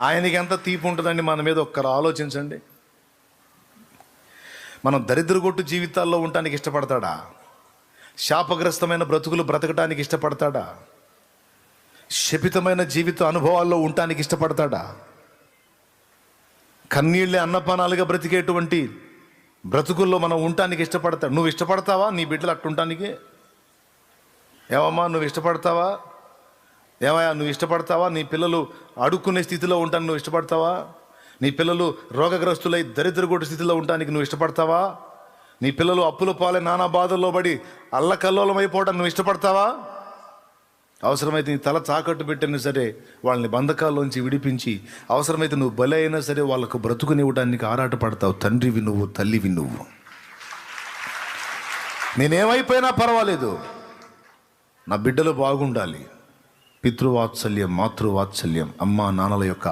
ఆయనకి ఎంత తీపి ఉంటుందండి మన మీద, ఒక్కరు ఆలోచించండి. మనం దరిద్రగొట్టు జీవితాల్లో ఉండటానికి ఇష్టపడతాడా? శాపగ్రస్తమైన బ్రతుకులు బ్రతకటానికి ఇష్టపడతాడా? శపితమైన జీవిత అనుభవాల్లో ఉండటానికి ఇష్టపడతాడా? కన్నీళ్ళే అన్నపానాలుగా బ్రతికేటువంటి బ్రతుకుల్లో మనం ఉండటానికి ఇష్టపడతాడు. నువ్వు ఇష్టపడతావా నీ బిడ్డలు అట్టుంటానికి? ఏమమ్మా నువ్వు ఇష్టపడతావా? ఏమయ్యా నువ్వు ఇష్టపడతావా? నీ పిల్లలు అడుక్కునే స్థితిలో ఉండటానికి నువ్వు ఇష్టపడతావా? నీ పిల్లలు రోగగ్రస్తులై దరిద్రగొట్టు స్థితిలో ఉండటానికి నువ్వు ఇష్టపడతావా? నీ పిల్లలు అప్పుల పాలై నానా బాధల్లో పడి అల్లకల్లోలం అయిపోవడానికి నువ్వు ఇష్టపడతావా? అవసరమైతే నీ తల తాకట్టు పెట్టినా సరే వాళ్ళని బంధకాల్లోంచి విడిపించి, అవసరమైతే నువ్వు బలి అయినా సరే వాళ్ళకు బ్రతుకునివ్వడానికి ఆరాటపడతావు. తండ్రివి నువ్వు, తల్లివి నువ్వు. నేనేమైపోయినా పర్వాలేదు, నా బిడ్డలు బాగుండాలి. పితృవాత్సల్యం, మాతృవాత్సల్యం, అమ్మా నాన్నల యొక్క